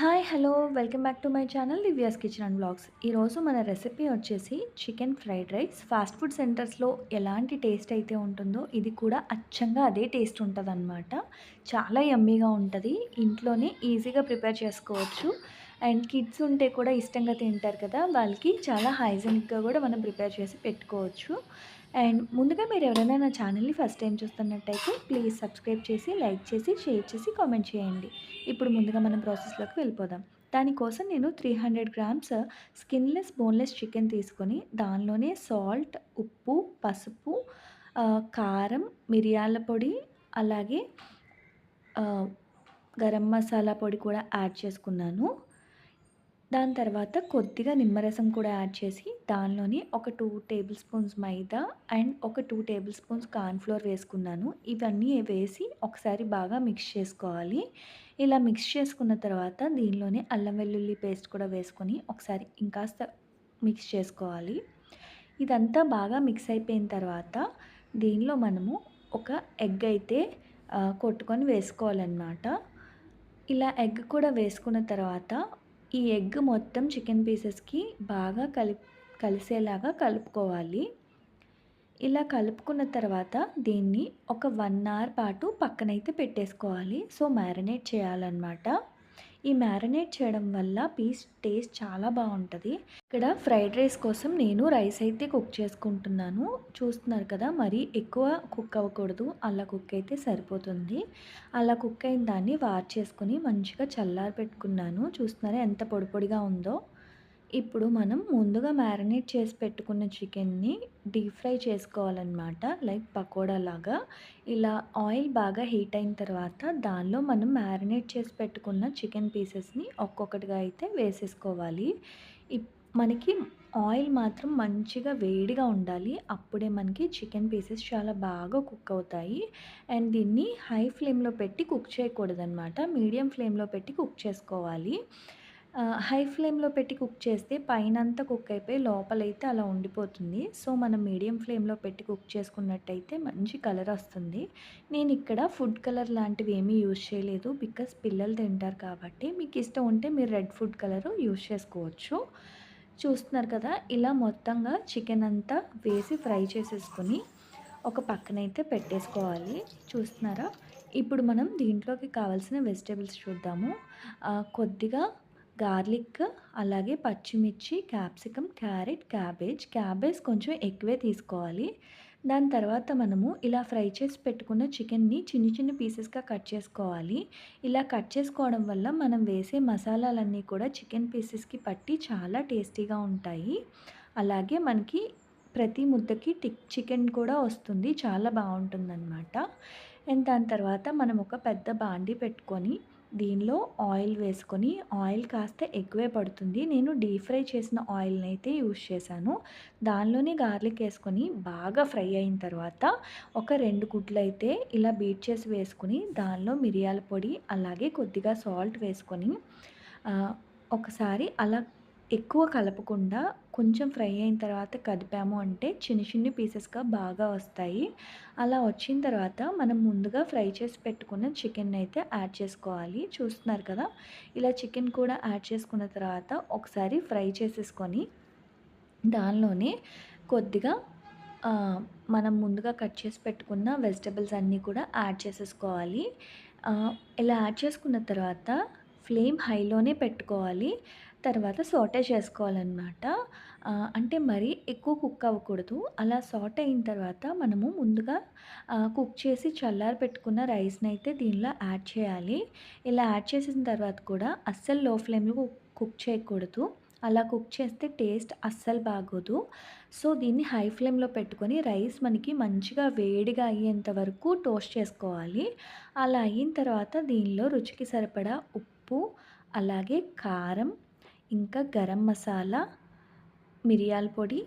Hi! Hello! Welcome back to my channel Divya's kitchen and vlogs. ఈరోజు మన recipe వచ్చేసి chicken fried rice. Fast food సెంటర్స్‌లో ఎలాంటి taste అయితే ఉంటుందో ఇది కూడా అచ్చంగా అదే టేస్ట్ ఉంటదనమాట. చాలా యమ్మీగా ఉంటది. ఇంట్లోనే ఈజీగా ప్రిపేర్ చేసుకోవచ్చు. అండ్ కిడ్స్ ఉంటే కూడా ఇష్టంగా తింటారు కదా! వాళ్ళకి చాలా హైజీనిక్‌గా కూడా మనం ప్రిపేర్ చేసి పెట్టుకోవచ్చు. అండ్ ముందుగా మీరు ఎవరైనా నా ఛానల్‌ని ఫస్ట్ టైమ్ చూస్తున్నట్టయితే ప్లీజ్ సబ్స్క్రైబ్ చేసి, లైక్ చేసి, షేర్ చేసి, కామెంట్ చేయండి. ఇప్పుడు ముందుగా మనం ప్రాసెస్‌లోకి వెళ్ళిపోదాం. దానికోసం నేను 300 గ్రామ్స్ స్కిన్‌లెస్, బోన్‌లెస్ చికెన్ తీసుకొని దానిలోనే సాల్ట్, ఉప్పు, పసుపు, కారం, మిరియాల పొడి, అలాగే ఆహ్, గరం మసాలా పొడి కూడా యాడ్ చేసుకున్నాను. దాని తర్వాత కొద్దిగా నిమ్మరసం కూడా యాడ్ చేసి దానిలోని ఒక 2 టేబుల్ స్పూన్స్ మైదా అండ్ ఒక 2 టేబుల్ స్పూన్స్ కార్న్ ఫ్లోర్ వేసుకున్నాను. ఇవన్నీ వేసి ఒకసారి బాగా మిక్స్ చేసుకోవాలి. ఇలా మిక్స్ చేసుకున్న తర్వాత దీనిలోనే అల్లం వెల్లుల్లి పేస్ట్ కూడా వేసుకొని ఒకసారి ఇంకాస్త మిక్స్ చేసుకోవాలి. ఇదంతా బాగా మిక్స్ అయిపోయిన తర్వాత దీనిలో మనము ఒక ఎగ్ అయితే కొట్టుకొని వేసుకోవాలన్నమాట. ఇలా ఎగ్ కూడా వేసుకున్న తర్వాత ఈ ఎగ్ మొత్తం చికెన్ పీసెస్‌కి బాగా కలిసేలాగా కలుపుకోవాలి. ఇలా కలుపుకున్న తర్వాత దీన్ని ఒక 1 అవర్ పాటు పక్కనైతే పెట్టేసుకోవాలి. సో, మ్యారినేట్ చేయాలన్నమాట. ఈ మ్యారినేట్ చేయడం వల్ల పీస్ టేస్ట్ చాలా బావుంటది. ఇక్కడ ఫ్రైడ్ రైస్ కోసం నేను రైస్ అయితే కుక్ చేసుకుంటున్నాను. చూస్తున్నారు కదా! మరీ ఎక్కువ కుక్ అవ్వకూడదు. అలా కుక్ అయితే సరిపోతుంది. అలా కుక్ అయిన దాన్ని వార్చేసుకొని మంచిగా చల్లారబెట్టుకున్నాను. చూస్తున్నారా ఎంత పొడి పొడిగా ఉందో. ఇప్పుడు మనం ముందుగా మ్యారినేట్ చేసి పెట్టుకున్న చికెన్‌ని డీప్ ఫ్రై చేసుకోవాలనమాట. లైక్ పకోడాలాగా. ఇలా ఆయిల్ బాగా హీట్ అయిన తర్వాత దానిలో మనం మ్యారినేట్ చేసి పెట్టుకున్న చికెన్ పీసెస్‌ని ఒక్కొక్కటిగా అయితే వేసేసుకోవాలి. ఇప్ మనకి ఆయిల్ మాత్రం మంచిగా వేడిగా ఉండాలి. అప్పుడే మనకి చికెన్ పీసెస్ చాలా బాగా కుక్ అవుతాయి. అండ్ దీన్ని హై ఫ్లేమ్‌లో పెట్టి కుక్ చేయకూడదనమాట. మీడియం ఫ్లేమ్‌లో పెట్టి కుక్ చేసుకోవాలి. హై ఫ్లేమ్‌లో పెట్టి కుక్ చేస్తే పైనంతా కుక్ అయిపోయి లోపలైతే అలా ఉండిపోతుంది. సో, మనం మీడియం ఫ్లేమ్‌లో పెట్టి కుక్ చేసుకున్నట్టయితే మంచి కలరొస్తుంది. నేనిక్కడ ఫుడ్ కలర్ లాంటివి ఏమీ యూజ్ చేయలేదు. బికాజ్ పిల్లలు తింటారు కాబట్టి. మీకిష్టం ఉంటే మీరు రెడ్ ఫుడ్ కలరు యూజ్ చేసుకోవచ్చు. చూస్తున్నారు కదా! ఇలా మొత్తంగా చికెన్ అంతా వేసి ఫ్రై చేసేసుకొని ఒక పక్కనైతే పెట్టేసుకోవాలి. చూస్తున్నారా? ఇప్పుడు మనం దీంట్లోకి కావాల్సిన వెజిటబుల్స్ చూద్దాము. కొద్దిగా గార్లిక్, అలాగే పచ్చిమిర్చి, క్యాప్సికమ్, క్యారెట్, క్యాబేజ్ కొంచెం ఎక్కువే తీసుకోవాలి. దాని తర్వాత మనము ఇలా ఫ్రై చేసి పెట్టుకున్న చికెన్‌ని చిన్ని చిన్ని పీసెస్‌గా కట్ చేసుకోవాలి. ఇలా కట్ చేసుకోవడం వల్ల మనం వేసే మసాలాలన్నీ కూడా చికెన్ పీసెస్‌కి పట్టి చాలా టేస్టీగా ఉంటాయి. అలాగే మనకి ప్రతి ముద్దకి చికెన్ కూడా వస్తుంది. చాలా బావుంటుందనమాట. అండ్ దాని తర్వాత మనం ఒక పెద్ద బాండీ పెట్టుకొని దీనిలో ఆయిల్ వేసుకొని, ఆయిల్ కాస్త ఎక్కువే పడుతుంది. నేను డీప్ ఫ్రై చేసిన ఆయిల్‌నైతే యూజ్ చేశాను. దానిలోనే గార్లిక్ ఏసుకొని బాగా ఫ్రై అయిన తర్వాత ఒక 2 గుడ్లయితే ఇలా బీట్ చేసి వేసుకొని, దానిలో మిరియాల పొడి, అలాగే కొద్దిగా సాల్ట్ వేసుకొని ఆహ్, ఒకసారి అలా ఎక్కువ కలపకుండా కొంచెం ఫ్రై అయిన తర్వాత కదిపాము అంటే చిన్ని చిన్ని పీసెస్‌గా బాగా వస్తాయి. అలా వచ్చిన తర్వాత మనం ముందుగా ఫ్రై చేసి పెట్టుకున్న చికెన్నయితే యాడ్ చేసుకోవాలి. చూస్తున్నారు కదా! ఇలా చికెన్ కూడా యాడ్ చేసుకున్న తర్వాత ఒకసారి ఫ్రై చేసేసుకొని దానిలోనే కొద్దిగా ఆహ్, మనం ముందుగా కట్ చేసి పెట్టుకున్న వెజిటబుల్స్ అన్నీ కూడా యాడ్ చేసేసుకోవాలి. ఆహ్, ఇలా యాడ్ చేసుకున్న తర్వాత ఫ్లేమ్ హైలోనే పెట్టుకోవాలి. తర్వాత సాటే చేసుకోవాలనమాట. అంటే మరీ ఎక్కువ కుక్ అవ్వకూడదు. అలా సాటే అయిన తర్వాత మనము ముందుగా కుక్ చేసి చల్లారబెట్టుకున్న రైస్‌నైతే దీనిలో యాడ్ చేయాలి. ఇలా యాడ్ చేసిన తర్వాత కూడా అస్సలు లో ఫ్లేమ్‌లో కుక్ చేయకూడదు. అలా కుక్ చేస్తే టేస్ట్ అస్సలు బాగోదు. సో, దీన్ని హై ఫ్లేమ్‌లో పెట్టుకొని రైస్ మనకి మంచిగా వేడిగా అయ్యేంత వరకు టోస్ట్ చేసుకోవాలి. అలా అయిన తర్వాత దీనిలో రుచికి సరిపడా ఉప్పు, అలాగే కారం, ఇంకా గరం మసాలా, మిరియాల పొడి,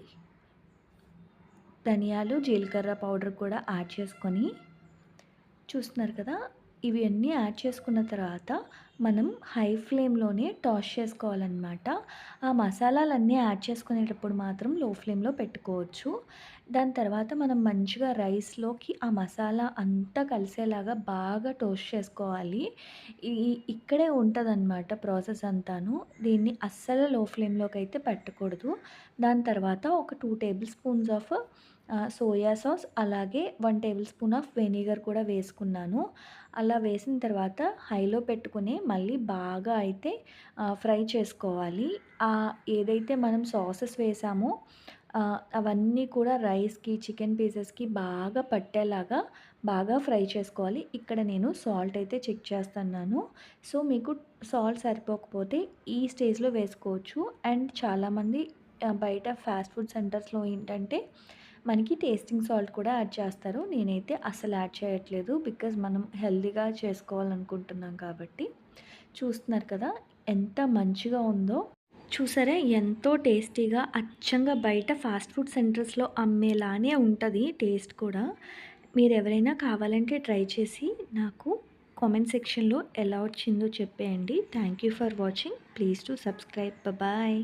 ధనియాలు, జీలకర్ర పౌడర్ కూడా యాడ్ చేసుకొని చూస్తున్నారు కదా! ఇవన్నీ యాడ్ చేసుకున్న తర్వాత మనం హై ఫ్లేమ్‌లోనే టాస్ చేసుకోవాలనమాట. ఆ మసాలాలన్నీ యాడ్ చేసుకునేటప్పుడు మాత్రం లో ఫ్లేమ్‌లో పెట్టుకోవచ్చు. దాని తర్వాత మనం మంచిగా రైస్‌లోకి ఆ మసాలా అంతా కలిసేలాగా బాగా టోస్ట్ చేసుకోవాలి. ఇక్కడే ఉంటదనమాట ప్రాసెస్ అంతాను. దీన్ని అస్సలు లో ఫ్లేమ్‌లోకైతే పెట్టకూడదు. దాని తర్వాత ఒక 2 table spoons of soya sauce అలాగే 1 టేబుల్ స్పూన్ ఆఫ్ వెనిగర్ కూడా వేసుకున్నాను. అలా వేసిన తర్వాత హైలో పెట్టుకొని మళ్ళీ బాగా అయితే ఫ్రై చేసుకోవాలి. ఏదైతే మనం సాసెస్ వేసామో అవన్నీ కూడా రైస్‌కి, చికెన్ పీసెస్‌కి బాగా పట్టేలాగా బాగా ఫ్రై చేసుకోవాలి. ఇక్కడ నేను సాల్ట్ అయితే చెక్ చేస్తున్నాను. సో, మీకు సాల్ట్ సరిపోకపోతే ఈ స్టేజ్‌లో వేసుకోవచ్చు. అండ్ చాలామంది బయట ఫాస్ట్ ఫుడ్ సెంటర్స్‌లో ఏంటంటే మనకి టేస్టింగ్ సాల్ట్ కూడా యాడ్ చేస్తారు. నేనైతే అస్సలు యాడ్ చేయట్లేదు. బికాజ్ మనం హెల్తీగా చేసుకోవాలనుకుంటున్నాం కాబట్టి. చూస్తున్నారు కదా! ఎంత మంచిగా ఉందో. చూసారా ఎంతో టేస్టీగా అచ్చంగా బయట ఫాస్ట్ ఫుడ్ సెంటర్స్‌లో అమ్మేలానే ఉంటది టేస్ట్ కూడా. మీరెవరైనా కావాలంటే ట్రై చేసి నాకు కామెంట్ సెక్షన్‌లో ఎలా వచ్చిందో చెప్పేయండి. Thank you for watching. Please do subscribe. Bye.